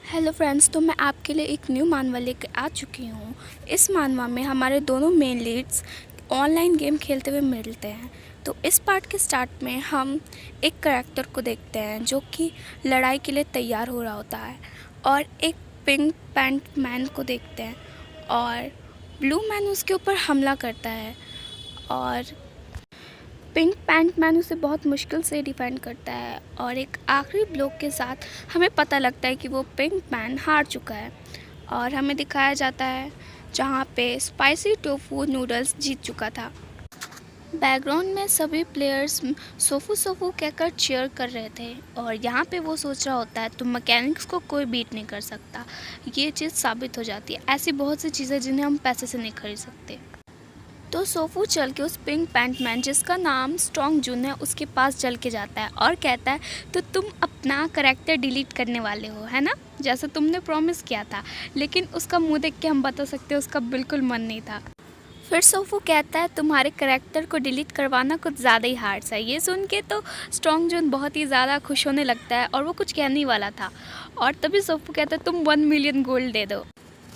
Hello friends, तो मैं आपके लिए एक न्यू मानवा लेकर आ चुकी हूँ। इस मानवा में हमारे दोनों मेन लीड्स ऑनलाइन गेम खेलते हुए मिलते हैं। तो इस पार्ट के स्टार्ट में हम एक करैक्टर को देखते हैं जो कि लड़ाई के लिए तैयार हो रहा होता है, और एक पिंक पैंट मैन को देखते हैं और ब्लू मैन उसके ऊपर हमला करता है और पिंक पैंट मैन उसे बहुत मुश्किल से डिफेंड करता है। और एक आखिरी ब्लॉक के साथ हमें पता लगता है कि वो पिंक मैन हार चुका है और हमें दिखाया जाता है जहाँ पे स्पाइसी टोफू नूडल्स जीत चुका था। बैकग्राउंड में सभी प्लेयर्स सोफू सोफू कहकर चीयर कर रहे थे और यहाँ पे वो सोच रहा होता है तो मैकेनिक्स को कोई बीट नहीं कर सकता। ये चीज़ साबित हो जाती है। ऐसी बहुत सी चीज़ें जिन्हें हम पैसे से नहीं खरीद सकते। तो सोफू चल के उस पिंक पैंट मैन जिसका नाम स्ट्रॉन्ग जून है उसके पास चल के जाता है और कहता है तो तुम अपना करैक्टर डिलीट करने वाले हो, है ना, जैसा तुमने प्रॉमिस किया था। लेकिन उसका मुंह देख के हम बता सकते हैं उसका बिल्कुल मन नहीं था। फिर सोफू कहता है तुम्हारे करैक्टर को डिलीट करवाना कुछ ज़्यादा ही हार्ड है। ये सुन के तो स्ट्रॉन्ग जून बहुत ही ज़्यादा खुश होने लगता है और वो कुछ कहने ही वाला था। और तभी सोफू कहता है तुम 1 मिलियन गोल्ड दे दो,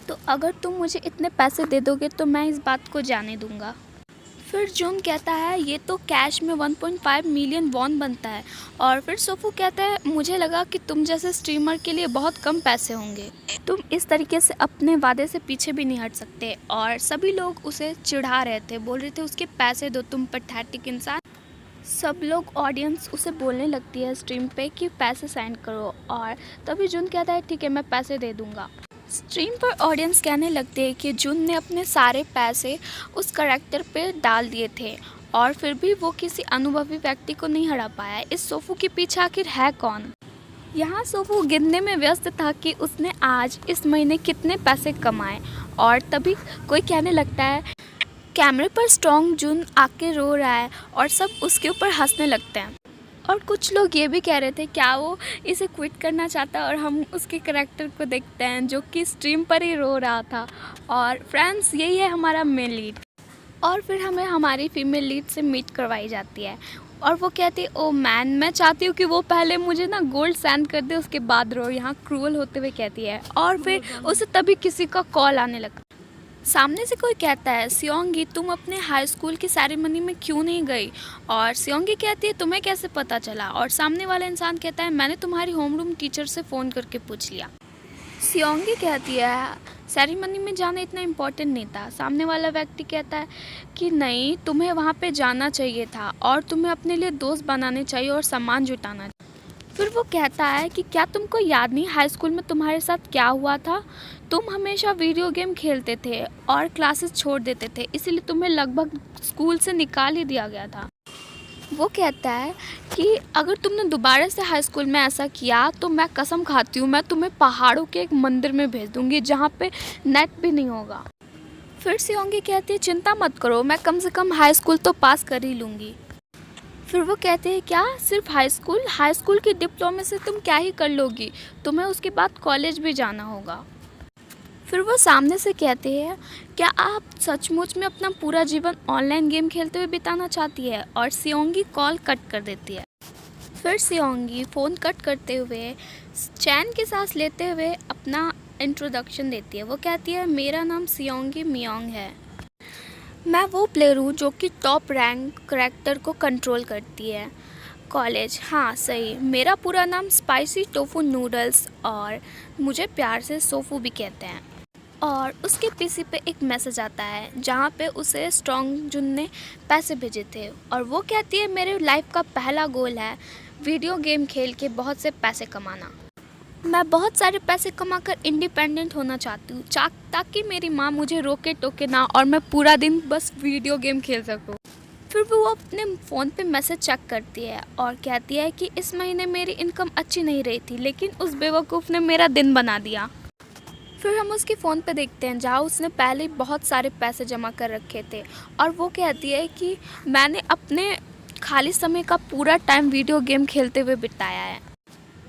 तो अगर तुम मुझे इतने पैसे दे दोगे तो मैं इस बात को जाने दूंगा। फिर जून कहता है ये तो कैश में 1.5 मिलियन वॉन बनता है। और फिर सोफू कहता है मुझे लगा कि तुम जैसे स्ट्रीमर के लिए बहुत कम पैसे होंगे, तुम इस तरीके से अपने वादे से पीछे भी नहीं हट सकते। और सभी लोग उसे चिढ़ा रहे थे, बोल रहे थे उसके पैसे दो, तुम पैथेटिक इंसान। सब लोग ऑडियंस उसे बोलने लगती है स्ट्रीम पे कि पैसे सेंड करो। और तभी जून कहता है ठीक है मैं पैसे दे दूंगा। स्ट्रीम पर ऑडियंस कहने लगते हैं कि जून ने अपने सारे पैसे उस करैक्टर पे डाल दिए थे और फिर भी वो किसी अनुभवी व्यक्ति को नहीं हरा पाया। इस सोफू के पीछे आखिर है कौन? यहाँ सोफू गिनने में व्यस्त था कि उसने आज इस महीने कितने पैसे कमाए। और तभी कोई कहने लगता है कैमरे पर स्ट्रॉन्ग जून आके रो रहा है और सब उसके ऊपर हंसने लगते हैं। और कुछ लोग ये भी कह रहे थे क्या वो इसे क्विट करना चाहता है। और हम उसके करैक्टर को देखते हैं जो कि स्ट्रीम पर ही रो रहा था। और फ्रेंड्स यही है हमारा मेन लीड। और फिर हमें हमारी फीमेल लीड से मीट करवाई जाती है और वो कहती है ओ मैन मैं चाहती हूँ कि वो पहले मुझे ना गोल्ड सेंड कर दे उसके बाद रो। यहाँ क्रूअल होते हुए कहती है और फिर उसे तभी किसी का कॉल आने लगता। सामने से कोई कहता है सियोंगी तुम अपने हाई स्कूल की सेरेमनी में क्यों नहीं गई? और सियोंगी कहती है तुम्हें कैसे पता चला? और सामने वाला इंसान कहता है मैंने तुम्हारी होमरूम टीचर से फ़ोन करके पूछ लिया। सियोंगी कहती है सेरेमनी में जाना इतना इम्पोर्टेंट नहीं था। सामने वाला व्यक्ति कहता है कि नहीं तुम्हें वहाँ पे जाना चाहिए था और तुम्हें अपने लिए दोस्त बनाने चाहिए और सामान जुटाना। फिर वो कहता है कि क्या तुमको याद नहीं हाई स्कूल में तुम्हारे साथ क्या हुआ था? तुम हमेशा वीडियो गेम खेलते थे और क्लासेस छोड़ देते थे, इसीलिए तुम्हें लगभग स्कूल से निकाल ही दिया गया था। वो कहता है कि अगर तुमने दोबारा से हाई स्कूल में ऐसा किया तो मैं कसम खाती हूँ मैं तुम्हें पहाड़ों के एक मंदिर में भेज दूँगी जहाँ पे नेट भी नहीं होगा। फिर सियोंगी कहती है चिंता मत करो मैं कम से कम हाई स्कूल तो पास कर ही लूँगी। फिर वो कहते हैं क्या सिर्फ हाई स्कूल की डिप्लोमा से तुम क्या ही कर लोगी, तुम्हें उसके बाद कॉलेज भी जाना होगा। फिर वो सामने से कहते हैं क्या आप सचमुच में अपना पूरा जीवन ऑनलाइन गेम खेलते हुए बिताना चाहती है? और सियोंगी कॉल कट कर देती है। फिर सियोंगी फ़ोन कट करते हुए चैन की सांस लेते हुए अपना इंट्रोडक्शन देती है। वो कहती है मेरा नाम सियोंगी मियोंग है, मैं वो प्लेयर हूँ जो कि टॉप रैंक करैक्टर को कंट्रोल करती है। कॉलेज हाँ सही, मेरा पूरा नाम स्पाइसी टोफू नूडल्स और मुझे प्यार से सोफू भी कहते हैं। और उसके पीसी पे एक मैसेज आता है जहाँ पे उसे स्ट्रॉन्ग जुन ने पैसे भेजे थे और वो कहती है मेरे लाइफ का पहला गोल है वीडियो गेम खेल के बहुत से पैसे कमाना। मैं बहुत सारे पैसे कमाकर इंडिपेंडेंट होना चाहती हूँ ताकि मेरी माँ मुझे रोके टोके ना और मैं पूरा दिन बस वीडियो गेम खेल सकूँ। फिर वो अपने फ़ोन पे मैसेज चेक करती है और कहती है कि इस महीने मेरी इनकम अच्छी नहीं रही थी लेकिन उस बेवकूफ़ ने मेरा दिन बना दिया। फिर हम उसके फ़ोन पे देखते हैं जहाँ उसने पहले बहुत सारे पैसे जमा कर रखे थे और वो कहती है कि मैंने अपने खाली समय का पूरा टाइम वीडियो गेम खेलते हुए बिताया है।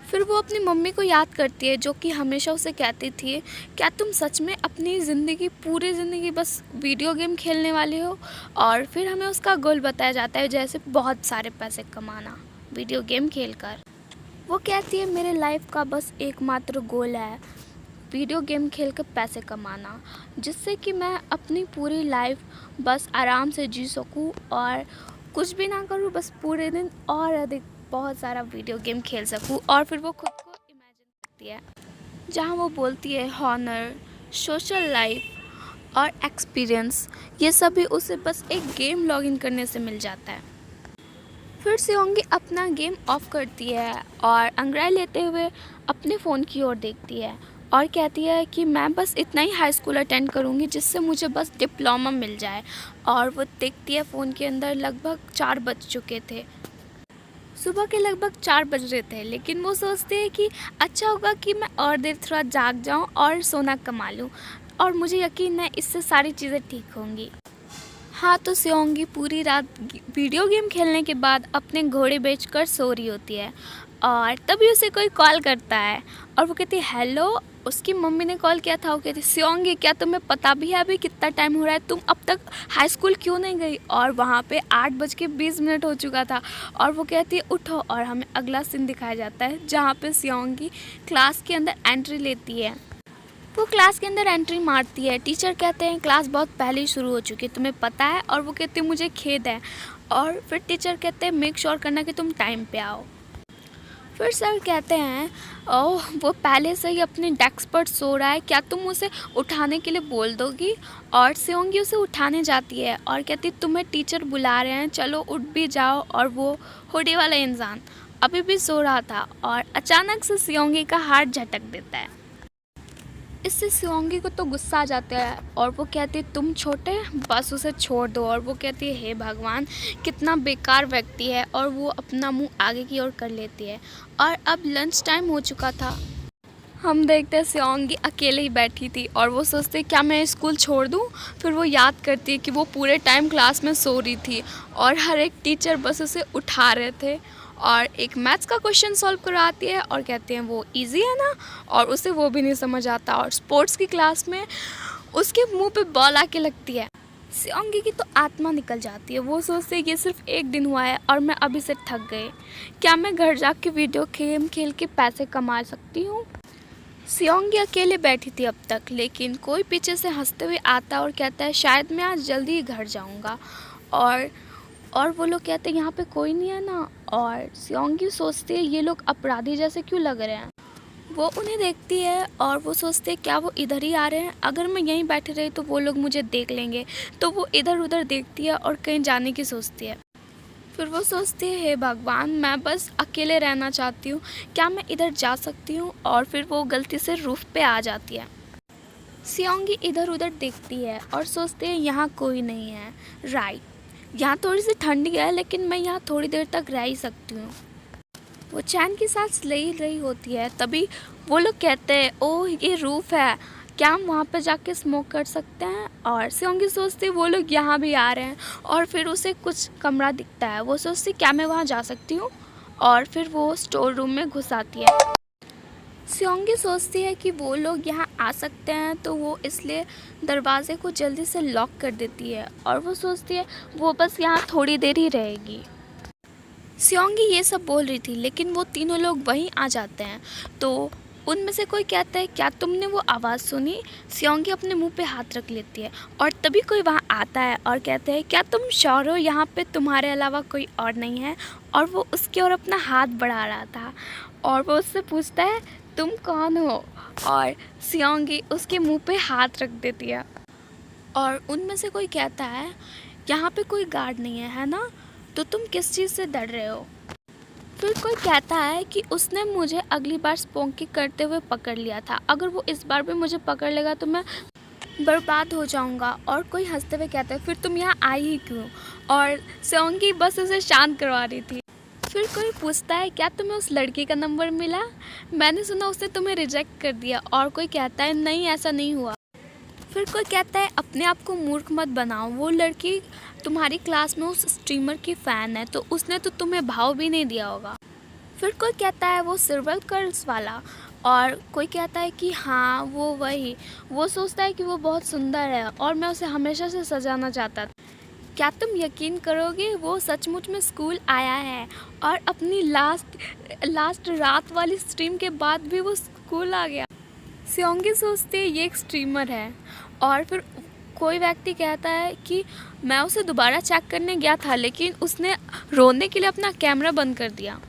फिर वो अपनी मम्मी को याद करती है जो कि हमेशा उसे कहती थी क्या तुम सच में अपनी ज़िंदगी पूरी ज़िंदगी बस वीडियो गेम खेलने वाले हो? और फिर हमें उसका गोल बताया जाता है जैसे बहुत सारे पैसे कमाना वीडियो गेम खेलकर। वो कहती है मेरे लाइफ का बस एकमात्र गोल है वीडियो गेम खेल कर पैसे कमाना, जिससे कि मैं अपनी पूरी लाइफ बस आराम से जी सकूं और कुछ भी ना करूं, बस पूरे दिन और अधिक बहुत सारा वीडियो गेम खेल सकूं। और फिर वो खुद को इमेजिन करती है जहां वो बोलती है हॉनर, सोशल लाइफ और एक्सपीरियंस, ये सभी उसे बस एक गेम लॉगिन करने से मिल जाता है। फिर सियोंगी अपना गेम ऑफ करती है और अंग्रेज लेते हुए अपने फ़ोन की ओर देखती है और कहती है कि मैं बस इतना ही हाई स्कूल अटेंड करूँगी जिससे मुझे बस डिप्लोमा मिल जाए। और वो देखती है फ़ोन के अंदर लगभग 4 बज चुके थे, सुबह के लगभग 4 बज रहे थे, लेकिन वो सोचती है कि अच्छा होगा कि मैं और देर थोड़ा जाग जाऊँ और सोना कमा लूँ और मुझे यकीन है इससे सारी चीज़ें ठीक होंगी। हाँ, तो सियोंगी पूरी रात वीडियो गेम खेलने के बाद अपने घोड़े बेचकर सो रही होती है और तभी उसे कोई कॉल करता है और वो कहती है हेलो। उसकी मम्मी ने कॉल किया था। वो कहती सियोंगी क्या तुम्हें पता भी है अभी कितना टाइम हो रहा है, तुम अब तक हाई स्कूल क्यों नहीं गई? और वहाँ पे 8:20 हो चुका था और वो कहती है उठो। और हमें अगला सीन दिखाया जाता है जहाँ पे सियोंगी क्लास के अंदर एंट्री लेती है। वो क्लास के अंदर एंट्री मारती है। टीचर कहते हैं क्लास बहुत पहले ही शुरू हो चुकी है, तुम्हें पता है? और वो कहती है मुझे खेद है। और फिर टीचर कहते हैं मेक श्योर करना कि तुम टाइम पे आओ। फिर सर कहते हैं ओह वो पहले से ही अपने डेस्क पर सो रहा है, क्या तुम उसे उठाने के लिए बोल दोगी? और सियोंगी उसे उठाने जाती है और कहती तुम्हें टीचर बुला रहे हैं, चलो उठ भी जाओ। और वो हुडी वाला इंसान अभी भी सो रहा था और अचानक से सियोंगी का हाथ झटक देता है। इससे सियोंगी को तो गुस्सा आ जाता है और वो कहती है तुम छोटे, बस उसे छोड़ दो। और वो कहती है हे भगवान कितना बेकार व्यक्ति है, और वो अपना मुंह आगे की ओर कर लेती है। और अब लंच टाइम हो चुका था। हम देखते हैं सियोंगी अकेले ही बैठी थी और वो सोचती है क्या मैं स्कूल छोड़ दूँ? फिर वो याद करती है कि वो पूरे टाइम क्लास में सो रही थी और हर एक टीचर बस उसे उठा रहे थे और एक मैथ्स का क्वेश्चन सॉल्व करवाती है और कहते हैं वो इजी है ना, और उसे वो भी नहीं समझ आता। और स्पोर्ट्स की क्लास में उसके मुंह पे बॉल आके लगती है। सियोंगी की तो आत्मा निकल जाती है। वो सोचती है ये सिर्फ एक दिन हुआ है और मैं अभी से थक गई, क्या मैं घर जाके वीडियो गेम खेल के पैसे कमा सकती हूँ? सियोंगी अकेले बैठी थी अब तक, लेकिन कोई पीछे से हंसते हुए आता और कहता है शायद मैं आज जल्दी ही घर जाऊँगा। और वो लोग कहते हैं यहाँ पे कोई नहीं है ना। और सियोंगी सोचती है ये लोग अपराधी जैसे क्यों लग रहे हैं। वो उन्हें देखती है और वो सोचते हैं क्या वो इधर ही आ रहे हैं, अगर मैं यहीं बैठे रही तो वो लोग मुझे देख लेंगे। तो वो इधर उधर देखती है और कहीं जाने की सोचती है। फिर वो सोचती है हे भगवान मैं बस अकेले रहना चाहती हूँ, क्या मैं इधर जा सकती हूँ? और फिर वो गलती से रूफ पे आ जाती है। सियोंगी इधर उधर देखती है और सोचती है यहाँ कोई नहीं है। राइट, यहाँ थोड़ी सी ठंडी है लेकिन मैं यहाँ थोड़ी देर तक रह ही सकती हूँ। वो चैन की सांस ले ही रही होती है, तभी वो लोग कहते हैं ओह ये रूफ़ है, क्या हम वहाँ पे जाके स्मोक कर सकते हैं? और सियोंगी सोचती है वो लोग यहाँ भी आ रहे हैं और फिर उसे कुछ कमरा दिखता है। वो सोचती क्या मैं वहाँ जा सकती हूँ? और फिर वो स्टोर रूम में घुस आती है। सियोंगी सोचती है कि वो लोग यहाँ आ सकते हैं तो वो इसलिए दरवाज़े को जल्दी से लॉक कर देती है और वो सोचती है वो बस यहाँ थोड़ी देर ही रहेगी। सियोंगी ये सब बोल रही थी लेकिन वो तीनों लोग वहीं आ जाते हैं। तो उनमें से कोई कहता है क्या तुमने वो आवाज़ सुनी? सियोंगी अपने मुंह पे हाथ रख लेती है और तभी कोई वहाँ आता है और कहते हैं क्या तुम श्योर हो यहाँ पे तुम्हारे अलावा कोई और नहीं है? और वो उसकी ओर अपना हाथ बढ़ा रहा था और वो उससे पूछता है तुम कौन हो? और सियोंगी उसके मुंह पे हाथ रख देती है। और उनमें से कोई कहता है यहाँ पे कोई गार्ड नहीं है ना, तो तुम किस चीज़ से डर रहे हो? फिर कोई कहता है कि उसने मुझे अगली बार स्पोंकी करते हुए पकड़ लिया था, अगर वो इस बार भी मुझे पकड़ लेगा तो मैं बर्बाद हो जाऊंगा। और कोई हंसते हुए कहता है फिर तुम यहाँ आई ही क्यों? और सियोंगी बस उसे शांत करवा रही थी। फिर कोई पूछता है क्या तुम्हें उस लड़की का नंबर मिला? मैंने सुना उसने तुम्हें रिजेक्ट कर दिया। और कोई कहता है नहीं ऐसा नहीं हुआ। फिर कोई कहता है अपने आप को मूर्ख मत बनाओ, वो लड़की तुम्हारी क्लास में उस स्ट्रीमर की फ़ैन है तो उसने तो तुम्हें भाव भी नहीं दिया होगा। फिर कोई कहता है वो सिल्वर कर्ल्स वाला। और कोई कहता है कि हाँ वो वही, वो सोचता है कि वो बहुत सुंदर है और मैं उसे हमेशा से सजाना चाहता था। क्या तुम यकीन करोगे, वो सचमुच में स्कूल आया है और अपनी लास्ट रात वाली स्ट्रीम के बाद भी वो स्कूल आ गया। सियोंगी सोचती है ये एक स्ट्रीमर है, और फिर कोई व्यक्ति कहता है कि मैं उसे दोबारा चेक करने गया था लेकिन उसने रोने के लिए अपना कैमरा बंद कर दिया।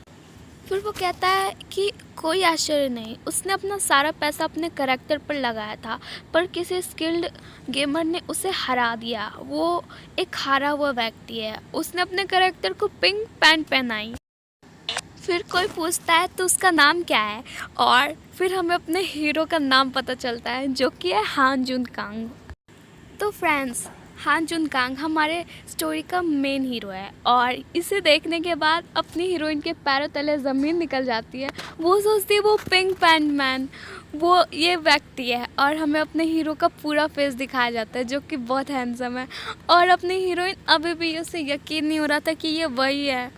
फिर वो कहता है कि कोई आश्चर्य नहीं, उसने अपना सारा पैसा अपने करैक्टर पर लगाया था, पर किसी स्किल्ड गेमर ने उसे हरा दिया। वो एक हारा हुआ व्यक्ति है, उसने अपने करैक्टर को पिंक पैंट पहनाई। फिर कोई पूछता है तो उसका नाम क्या है, और फिर हमें अपने हीरो का नाम पता चलता है जो कि है हान जुन कांग। तो फ्रेंड्स, हान जुन कांग हमारे स्टोरी का मेन हीरो है, और इसे देखने के बाद अपनी हीरोइन के पैरों तले ज़मीन निकल जाती है। वो सोचती है वो पिंक पैंट मैन वो ये व्यक्ति है, और हमें अपने हीरो का पूरा फेस दिखाया जाता है जो कि बहुत हैंडसम है, और अपनी हीरोइन अभी भी उसे यकीन नहीं हो रहा था कि ये वही है।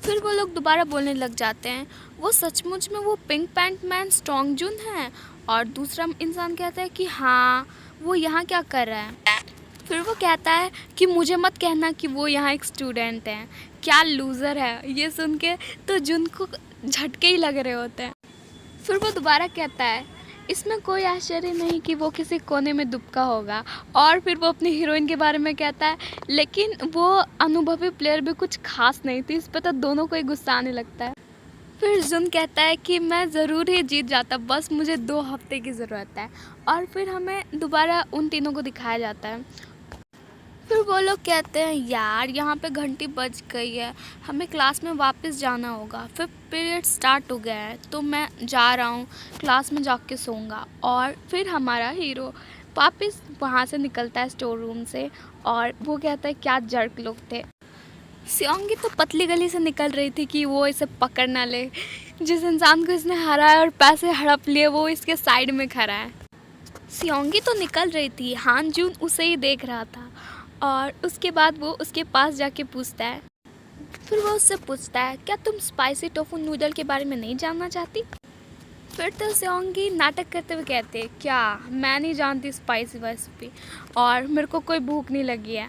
फिर वो लोग दोबारा बोलने लग जाते हैं, वो सचमुच में वो पिंक पैंट मैन स्ट्रॉन्ग जुन है, और दूसरा इंसान कहता है कि हाँ, वो यहाँ क्या कर रहा है। फिर वो कहता है कि मुझे मत कहना कि वो यहाँ एक स्टूडेंट है, क्या लूज़र है। ये सुन के तो जुन को झटके ही लग रहे होते हैं। फिर वो दोबारा कहता है इसमें कोई आश्चर्य नहीं कि वो किसी कोने में दुबका होगा, और फिर वो अपनी हीरोइन के बारे में कहता है, लेकिन वो अनुभवी प्लेयर भी कुछ खास नहीं थी। इस पर तो दोनों को ही गुस्सा आने लगता है। फिर जुन कहता है कि मैं ज़रूर ही जीत जाता, बस मुझे 2 हफ्ते की ज़रूरत है, और फिर हमें दोबारा उन तीनों को दिखाया जाता है। फिर वो लोग कहते हैं यार यहाँ पे घंटी बज गई है, हमें क्लास में वापस जाना होगा, फिर पीरियड स्टार्ट हो गया है, तो मैं जा रहा हूँ क्लास में जाके सोऊंगा। और फिर हमारा हीरो वापस वहाँ से निकलता है स्टोर रूम से, और वो कहता है क्या जर्क लोग थे। सियोंगी तो पतली गली से निकल रही थी कि वो इसे पकड़ ना ले। जिस इंसान को इसने हराया और पैसे हड़प लिए वो इसके साइड में खड़ा है। सियोंगी तो निकल रही थी, हान जुन उसे ही देख रहा था, और उसके बाद वो उसके पास जाके पूछता है। फिर वो उससे पूछता है क्या तुम स्पाइसी टोफू नूडल के बारे में नहीं जानना चाहती। फिर तो सियोंगी नाटक करते हुए कहते क्या मैं नहीं जानती स्पाइसी रेसिपी, और मेरे को कोई भूख नहीं लगी है।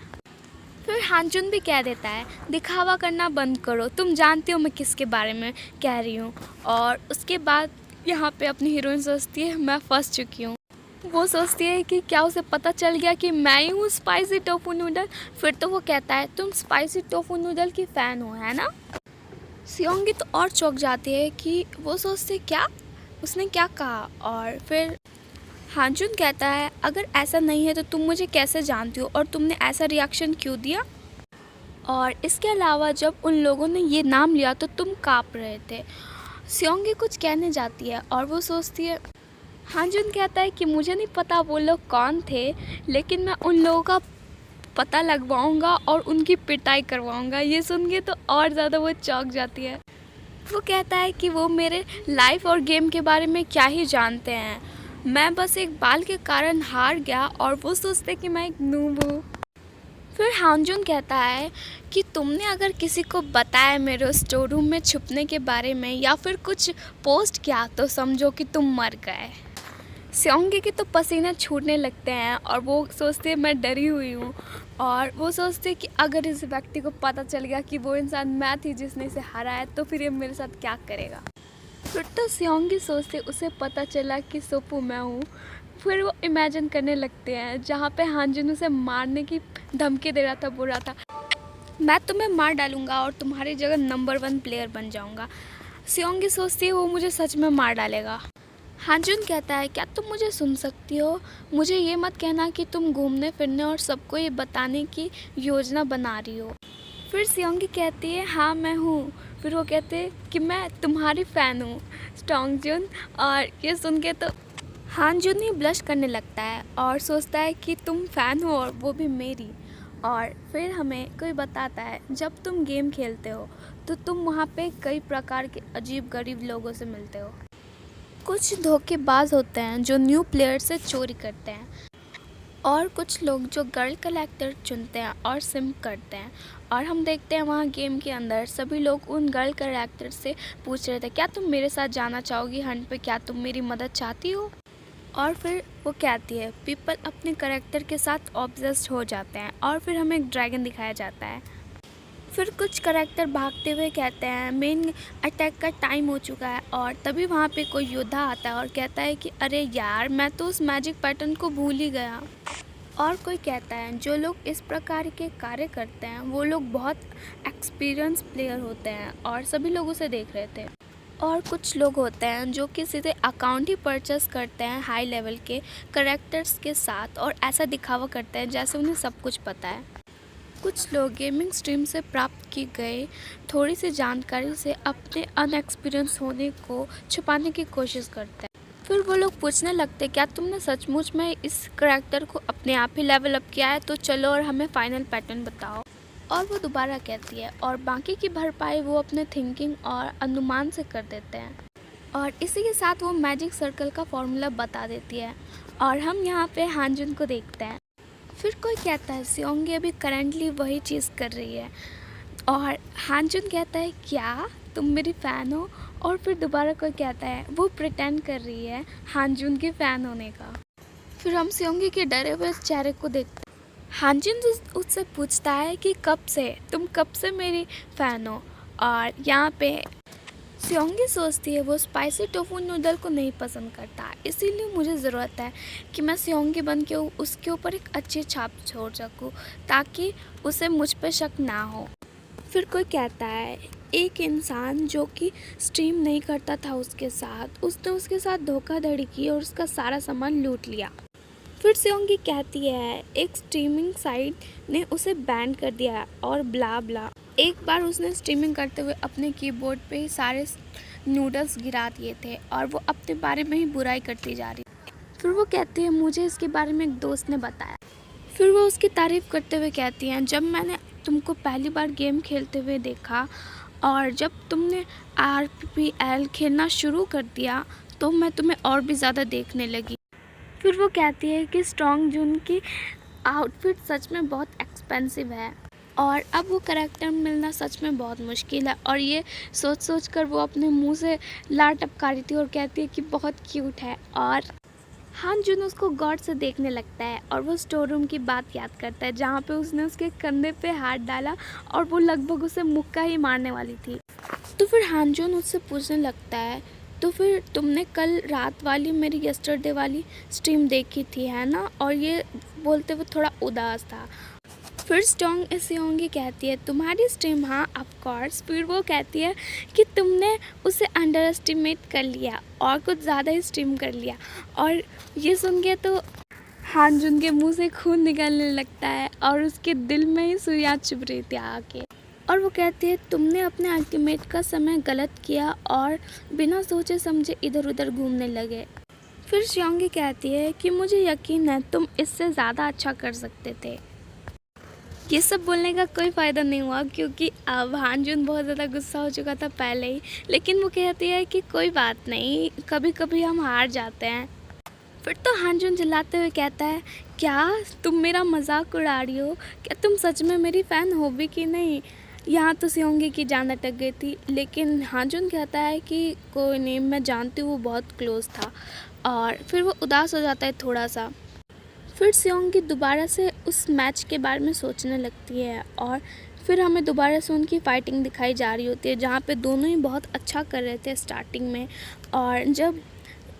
फिर हानजुन भी कह देता है दिखावा करना बंद करो, तुम जानती हो मैं किसके बारे में कह रही हूँ। और उसके बाद यहाँ पे अपनी हीरोइन सोचती है मैं फंस चुकी हूँ। वो सोचती है कि क्या उसे पता चल गया कि मैं ही हूँ स्पाइसी टोफू नूडल। फिर तो वो कहता है तुम स्पाइसी टोफू नूडल की फ़ैन हो, है ना। सियोंगी तो और चौंक जाती है कि वो सोचती है क्या उसने क्या कहा। और फिर हानजुन कहता है अगर ऐसा नहीं है तो तुम मुझे कैसे जानती हो और तुमने ऐसा रिएक्शन क्यों दिया, और इसके अलावा जब उन लोगों ने ये नाम लिया तो तुम काँप रहे थे। सियोंगी कुछ कहने जाती है और वो सोचती है, हानजुन कहता है कि मुझे नहीं पता वो लोग कौन थे, लेकिन मैं उन लोगों का पता लगवाऊंगा और उनकी पिटाई करवाऊंगा। ये सुन के तो और ज़्यादा वो चौंक जाती है। वो कहता है कि वो मेरे लाइफ और गेम के बारे में क्या ही जानते हैं, मैं बस एक बाल के कारण हार गया। और वो सोचते कि मैं एक नूब हूँ। फिर हानजुन कहता है कि तुमने अगर किसी को बताया मेरे स्टोर रूम में छुपने के बारे में या फिर कुछ पोस्ट किया तो समझो कि तुम मर गए। सियोंगी के तो पसीने छूटने लगते हैं और वो सोचते हैं मैं डरी हुई हूँ। और वो सोचते हैं कि अगर इस व्यक्ति को पता चल गया कि वो इंसान मैं थी जिसने इसे हराया तो फिर ये मेरे साथ क्या करेगा। फिर तो सियोंगी सोचते उसे पता चला कि सोपू मैं हूँ। फिर वो इमेजिन करने लगते हैं जहाँ पे हानजुन उसे मारने की धमकी दे रहा था, बोल रहा था मैं तुम्हें मार डालूंगा और तुम्हारी जगह नंबर 1 प्लेयर बन जाऊंगा। सियोंगी सोचती है वो मुझे सच में मार डालेगा। हानजुन कहता है क्या तुम मुझे सुन सकती हो, मुझे ये मत कहना कि तुम घूमने फिरने और सबको ये बताने की योजना बना रही हो। फिर सियोंगी कहती है हाँ मैं हूँ। फिर वो कहते हैं कि मैं तुम्हारी फ़ैन हूँ स्टोंगजुन। और ये सुन के तो हानजुन ही ब्लश करने लगता है और सोचता है कि तुम फ़ैन हो और वो भी मेरी। और फिर हमें कोई बताता है जब तुम गेम खेलते हो तो तुम वहाँ पे कई प्रकार के अजीब गरीब लोगों से मिलते हो। कुछ धोखेबाज होते हैं जो न्यू प्लेयर से चोरी करते हैं, और कुछ लोग जो गर्ल कलेक्टर चुनते हैं और सिम करते हैं। और हम देखते हैं वहाँ गेम के अंदर सभी लोग उन गर्ल कलेक्टर से पूछ रहे थे क्या तुम मेरे साथ जाना चाहोगी हंट पे, क्या तुम मेरी मदद चाहती हो। और फिर वो कहती है पीपल अपने करेक्टर के साथ ऑब्सेस्ड हो जाते हैं और फिर हमें एक ड्रैगन दिखाया जाता है। फिर कुछ करेक्टर भागते हुए कहते हैं मेन अटैक का टाइम हो चुका है और तभी वहाँ पे कोई योद्धा आता है और कहता है कि अरे यार मैं तो उस मैजिक पैटर्न को भूल ही गया। और कोई कहता है जो लोग इस प्रकार के कार्य करते हैं वो लोग बहुत एक्सपीरियंस प्लेयर होते हैं और सभी लोग उसे देख रहे थे। और कुछ लोग होते हैं जो कि सीधे अकाउंट ही परचेस करते हैं हाई लेवल के करेक्टर्स के साथ और ऐसा दिखावा करते हैं जैसे उन्हें सब कुछ पता है। कुछ लोग गेमिंग स्ट्रीम से प्राप्त की गई थोड़ी सी जानकारी से अपने अनएक्सपीरियंस होने को छुपाने की कोशिश करते हैं। फिर वो लोग पूछने लगते क्या तुमने सचमुच में इस करैक्टर को अपने आप ही लेवल अप किया है, तो चलो और हमें फाइनल पैटर्न बताओ। और वो दोबारा कहती है और बाकी की भरपाई वो अपने थिंकिंग और अनुमान से कर देते हैं। और इसी के साथ वो मैजिक सर्कल का फॉर्मूला बता देती है और हम यहाँ पे हानजुन को देखते हैं। फिर कोई कहता है सियोंगी अभी करंटली वही चीज़ कर रही है और हानजुन कहता है क्या तुम मेरी फ़ैन हो। और फिर दोबारा कोई कहता है वो प्रिटेंड कर रही है हानजुन के फ़ैन होने का। फिर हम सियोंगी के डरे हुए चेहरे को देखते हैं। हानजुन उससे पूछता है कि तुम कब से मेरी फ़ैन हो। और यहाँ पे सियोंगी सोचती है वो स्पाइसी टोफू नूडल को नहीं पसंद करता, इसीलिए मुझे ज़रूरत है कि मैं सियोंगी बन के उसके ऊपर एक अच्छी छाप छोड़ सकूँ ताकि उसे मुझ पर शक ना हो। फिर कोई कहता है एक इंसान जो कि स्ट्रीम नहीं करता था उसने उसके साथ धोखाधड़ी की और उसका सारा सामान लूट लिया। फिर सियोंगी कहती है एक स्ट्रीमिंग साइट ने उसे बैन कर दिया और ब्ला ब्ला। एक बार उसने स्ट्रीमिंग करते हुए अपने कीबोर्ड पे ही सारे नूडल्स गिरा दिए थे और वो अपने बारे में ही बुराई करती जा रही। फिर वो कहती है मुझे इसके बारे में एक दोस्त ने बताया। फिर वो उसकी तारीफ़ करते हुए कहती हैं जब मैंने तुमको पहली बार गेम खेलते हुए देखा और जब तुमने RPL खेलना शुरू कर दिया तो मैं तुम्हें और भी ज़्यादा देखने लगी। फिर वो कहती है कि स्ट्रॉन्ग जून की आउटफिट सच में बहुत एक्सपेंसिव है और अब वो करैक्टर मिलना सच में बहुत मुश्किल है। और ये सोच कर वो अपने मुंह से लार टपका रही थी और कहती है कि बहुत क्यूट है। और हानजुन उसको गौर से देखने लगता है और वो स्टोर रूम की बात याद करता है जहाँ पे उसने उसके कंधे पे हाथ डाला और वो लगभग उसे मुक्का ही मारने वाली थी। तो फिर हानजुन उससे पूछने लगता है तो फिर तुमने कल रात वाली मेरी यस्टरडे वाली स्ट्रीम देखी थी है ना। और ये बोलते हुए थोड़ा उदास था। फिर सियोंगी कहती है तुम्हारी स्ट्रीम, हाँ ऑफ कोर्स। फिर वो कहती है कि तुमने उसे अंडर एस्टिमेट कर लिया और कुछ ज़्यादा ही स्ट्रीम कर लिया। और ये सुन के तो हानजुन के मुंह से खून निकलने लगता है और उसके दिल में ही सुइयां चुभ रही थी आके। और वो कहती है तुमने अपने अल्टीमेट का समय गलत किया और बिना सोचे समझे इधर उधर घूमने लगे। फिर सियोंगी कहती है कि मुझे यकीन है तुम इससे ज़्यादा अच्छा कर सकते थे। ये सब बोलने का कोई फ़ायदा नहीं हुआ क्योंकि अब हानजुन बहुत ज़्यादा गुस्सा हो चुका था पहले ही। लेकिन वो कहती है कि कोई बात नहीं, कभी कभी हम हार जाते हैं। फिर तो हानजुन चिल्लाते हुए कहता है क्या तुम मेरा मजाक उड़ा रही हो, क्या तुम सच में मेरी फ़ैन हो भी कि नहीं। यहाँ तो सियोंगी की जान अटक गई थी लेकिन हानजुन कहता है कि कोई नहीं, मैं जानती हूँ वो बहुत क्लोज था। और फिर वो उदास हो जाता है थोड़ा सा। फिर सियोंगी दोबारा से उस मैच के बारे में सोचने लगती है और फिर हमें दोबारा से उनकी फ़ाइटिंग दिखाई जा रही होती है जहाँ पे दोनों ही बहुत अच्छा कर रहे थे स्टार्टिंग में। और जब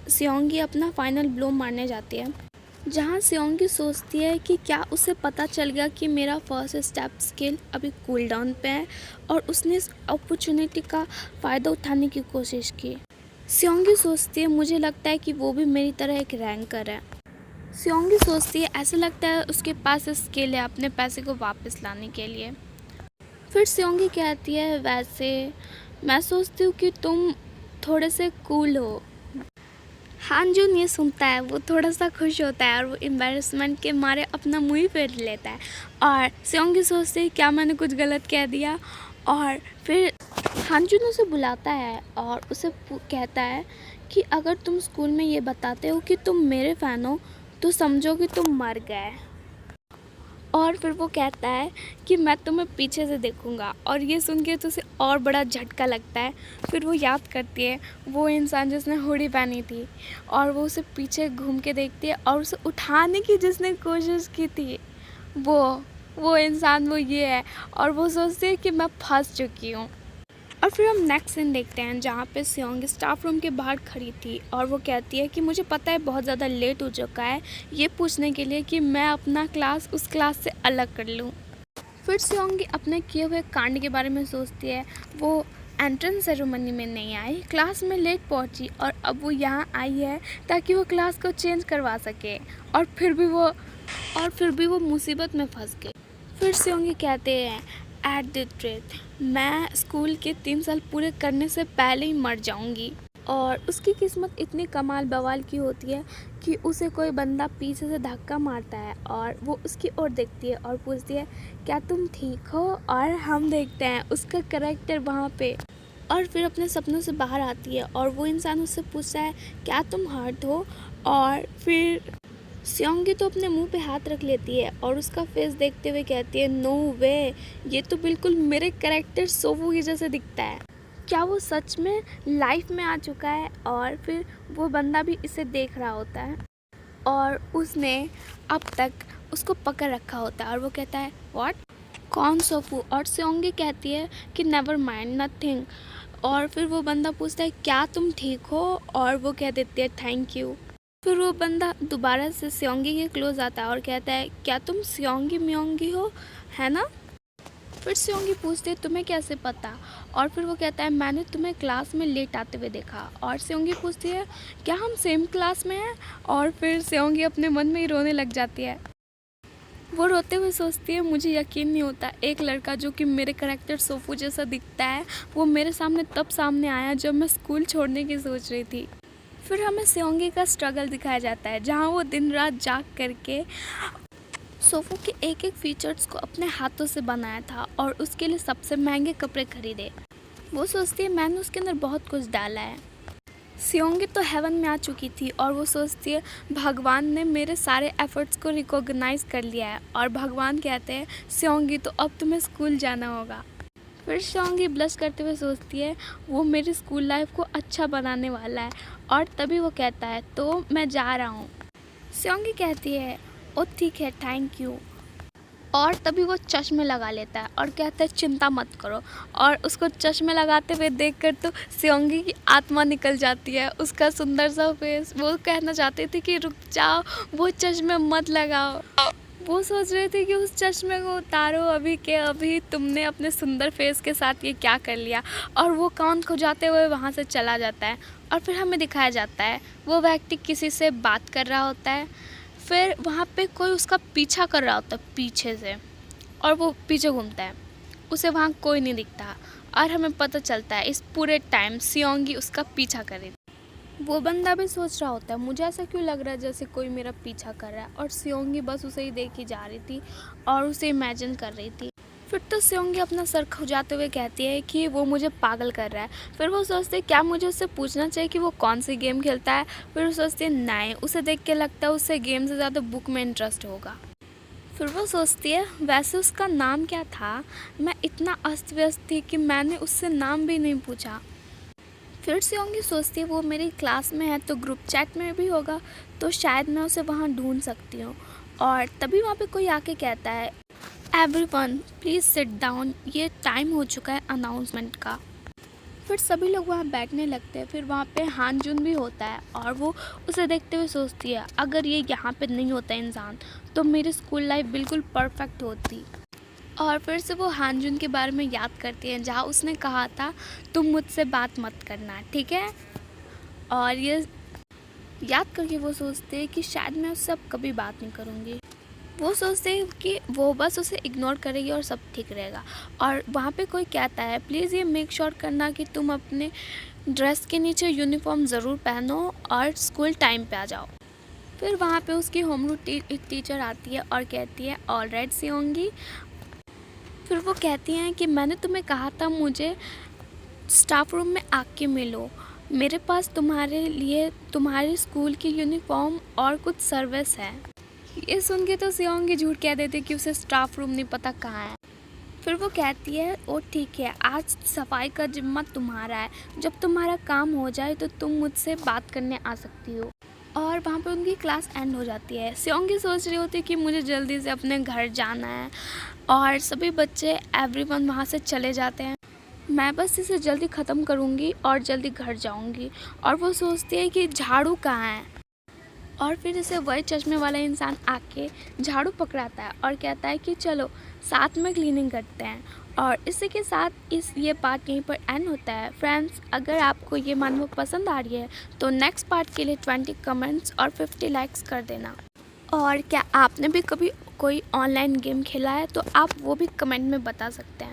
सियोंगी अपना फाइनल ब्लो मारने जाती है जहाँ सियोंगी सोचती है कि क्या उसे पता चल गया कि मेरा फर्स्ट स्टेप स्किल अभी कूल डाउन पे है, और उसने इस अपॉर्चुनिटी का फ़ायदा उठाने की कोशिश की। सियोंगी सोचती है मुझे लगता है कि वो भी मेरी तरह एक रैंकर है। सियोंगी सोचती है ऐसा लगता है उसके पास स्किल है अपने पैसे को वापस लाने के लिए। फिर सियोंगी कहती है वैसे मैं सोचती हूँ कि तुम थोड़े से कूल हो। हानजुन ये सुनता है वो थोड़ा सा खुश होता है और वो एम्बैरेसमेंट के मारे अपना मुँह ही फेर लेता है। और सियोंगी सोचती है क्या मैंने कुछ गलत कह दिया। और फिर हानजुन उसे बुलाता है और उसे कहता है कि अगर तुम स्कूल में ये बताते हो कि तुम मेरे फ़ैन हो तो समझो कि तुम मर गए। और फिर वो कहता है कि मैं तुम्हें पीछे से देखूंगा, और ये सुन के तो उसे और बड़ा झटका लगता है। फिर वो याद करती है वो इंसान जिसने हुडी पहनी थी, और वो उसे पीछे घूम के देखती है, और उसे उठाने की जिसने कोशिश की थी वो इंसान वो ये है, और वो सोचती है कि मैं फंस चुकी हूँ। और फिर हम नेक्स्ट सीन देखते हैं जहाँ पे सियोंग स्टाफ रूम के बाहर खड़ी थी, और वो कहती है कि मुझे पता है बहुत ज़्यादा लेट हो चुका है, ये पूछने के लिए कि मैं अपना क्लास उस क्लास से अलग कर लूँ। फिर सियोंग अपने किए हुए कांड के बारे में सोचती है। वो एंट्रेंस सेरेमनी में नहीं आई, क्लास में लेट पहुंची, और अब वो यहाँ आई है ताकि वो क्लास को चेंज करवा सके, और फिर भी वो मुसीबत में फंस गई। फिर सियोंग कहते हैं एट द ट्रेथ, मैं स्कूल के 3 साल पूरे करने से पहले ही मर जाऊंगी। और उसकी किस्मत इतनी कमाल बवाल की होती है कि उसे कोई बंदा पीछे से धक्का मारता है, और वो उसकी ओर देखती है और पूछती है क्या तुम ठीक हो। और हम देखते हैं उसका कैरेक्टर वहाँ पे, और फिर अपने सपनों से बाहर आती है, और वो इंसान उससे पूछता है क्या तुम हर्ट हो। और फिर सियोंगी तो अपने मुंह पे हाथ रख लेती है, और उसका फेस देखते हुए कहती है नो वे, ये तो बिल्कुल मेरे कैरेक्टर सोवू की जैसे दिखता है। क्या वो सच में लाइफ में आ चुका है। और फिर वो बंदा भी इसे देख रहा होता है, और उसने अब तक उसको पकड़ रखा होता है, और वो कहता है व्हाट, कौन सोफू। और सियोंगी कहती है कि नेवर माइंड, नथिंग। और फिर वो बंदा पूछता है क्या तुम ठीक हो, और वो कह देती है थैंक यू। फिर वो बंदा दोबारा से सियोंगी के क्लोज आता है और कहता है क्या तुम सियोंगी मियोंगी हो, है ना। फिर सियोंगी पूछती है तुम्हें कैसे पता। और फिर वो कहता है मैंने तुम्हें क्लास में लेट आते हुए देखा। और सियोंगी पूछती है क्या हम सेम क्लास में हैं। और फिर सियोंगी अपने मन में ही रोने लग जाती है। वो रोते हुए सोचती है मुझे यकीन नहीं होता, एक लड़का जो कि मेरे कैरेक्टर सोफू जैसा दिखता है वो मेरे सामने तब सामने आया जब मैं स्कूल छोड़ने की सोच रही थी। फिर हमें सियोंगी का स्ट्रगल दिखाया जाता है जहाँ वो दिन रात जाग करके सोफू के एक एक फीचर्स को अपने हाथों से बनाया था, और उसके लिए सबसे महंगे कपड़े खरीदे। वो सोचती है मैंने उसके अंदर बहुत कुछ डाला है। सियोंगी तो हेवन में आ चुकी थी, और वो सोचती है भगवान ने मेरे सारे एफर्ट्स को रिकॉग्नाइज कर लिया है। और भगवान कहते हैं सियोंगी तो अब तुम्हें स्कूल जाना होगा। फिर सियोंगी ब्लश करते हुए सोचती है वो मेरी स्कूल लाइफ को अच्छा बनाने वाला है, और तभी वो कहता है तो मैं जा रहा हूँ। सियोंगी कहती है ओ ठीक है थैंक यू। और तभी वो चश्मे लगा लेता है और कहता है चिंता मत करो। और उसको चश्मे लगाते हुए देखकर तो सियोंगी की आत्मा निकल जाती है, उसका सुंदर सा फेस। वो कहना चाहती थी कि रुक जाओ, वो चश्मे मत लगाओ। वो सोच रहे थे कि उस चश्मे को उतारो अभी के अभी, तुमने अपने सुंदर फेस के साथ ये क्या कर लिया। और वो कान खुजाते हुए वहाँ से चला जाता है। और फिर हमें दिखाया जाता है वो व्यक्ति किसी से बात कर रहा होता है। फिर वहाँ पे कोई उसका पीछा कर रहा होता है पीछे से, और वो पीछे घूमता है, उसे वहाँ कोई नहीं दिखता। और हमें पता चलता है इस पूरे टाइम सियोंगी उसका पीछा कर रही थी। वो बंदा भी सोच रहा होता है मुझे ऐसा क्यों लग रहा है जैसे कोई मेरा पीछा कर रहा है। और सियोंगी बस उसे ही देखी जा रही थी और उसे इमेजिन कर रही थी। फिर तो सियोंगी अपना सर खुजाते हुए कहती है कि वो मुझे पागल कर रहा है। फिर वो सोचती है क्या मुझे उससे पूछना चाहिए कि वो कौन सी गेम खेलता है। फिर वो सोचती है नहीं, उसे देख के लगता है उससे गेम से ज़्यादा बुक में इंटरेस्ट होगा। फिर वो सोचती है वैसे उसका नाम क्या था, मैं इतना अस्त व्यस्त थी कि मैंने उससे नाम भी नहीं पूछा। फिर सियोंगी सोचती है वो मेरी क्लास में है तो ग्रुप चैट में भी होगा, तो शायद मैं उसे वहाँ ढूंढ सकती हूँ। और तभी वहाँ पे कोई आके कहता है एवरीवन प्लीज़ सिट डाउन, ये टाइम हो चुका है अनाउंसमेंट का। फिर सभी लोग वहाँ बैठने लगते हैं। फिर वहाँ पे हानजुन भी होता है, और वो उसे देखते हुए सोचती है अगर ये यहाँ पे नहीं होता इंसान तो मेरी स्कूल लाइफ बिल्कुल परफेक्ट होती। और फिर से वो हानजुन के बारे में याद करती हैं जहाँ उसने कहा था तुम मुझसे बात मत करना, ठीक है। और ये याद करके वो सोचते हैं कि शायद मैं उससे अब कभी बात नहीं करूँगी। वो सोचते हैं कि वो बस उसे इग्नोर करेगी और सब ठीक रहेगा। और वहाँ पे कोई कहता है प्लीज़ ये मेक श्योर करना कि तुम अपने ड्रेस के नीचे यूनिफॉर्म ज़रूर पहनो और स्कूल टाइम पे आ जाओ। फिर वहाँ पे उसकी होमरू टीचर आती है और कहती है ऑलराइट सियोंगी। फिर वो कहती हैं कि मैंने तुम्हें कहा था मुझे स्टाफ रूम में आके मिलो, मेरे पास तुम्हारे लिए तुम्हारे स्कूल की यूनिफॉर्म और कुछ सर्विस है। ये सुन के तो सियोंगी झूठ कह देती कि उसे स्टाफ रूम नहीं पता कहाँ है। फिर वो कहती है ओ ठीक है, आज सफाई का जिम्मा तुम्हारा है, जब तुम्हारा काम हो जाए तो तुम मुझसे बात करने आ सकती हो। और वहाँ पे उनकी क्लास एंड हो जाती है। सियोंगी सोच रही होती है कि मुझे जल्दी से अपने घर जाना है और सभी बच्चे एवरीवन वहाँ से चले जाते हैं। मैं बस इसे जल्दी ख़त्म करूँगी और जल्दी घर जाऊँगी। और वो सोचती है कि झाड़ू कहाँ है, और फिर इसे वही चश्मे वाला इंसान आके झाड़ू पकड़ाता है और कहता है कि चलो साथ में क्लीनिंग करते हैं। और इसी के साथ ये पार्ट यहीं पर एंड होता है। फ्रेंड्स, अगर आपको ये मानव पसंद आ रही है तो नेक्स्ट पार्ट के लिए 20 कमेंट्स और 50 लाइक्स कर देना। और क्या आपने भी कभी कोई ऑनलाइन गेम खेला है तो आप वो भी कमेंट में बता सकते हैं।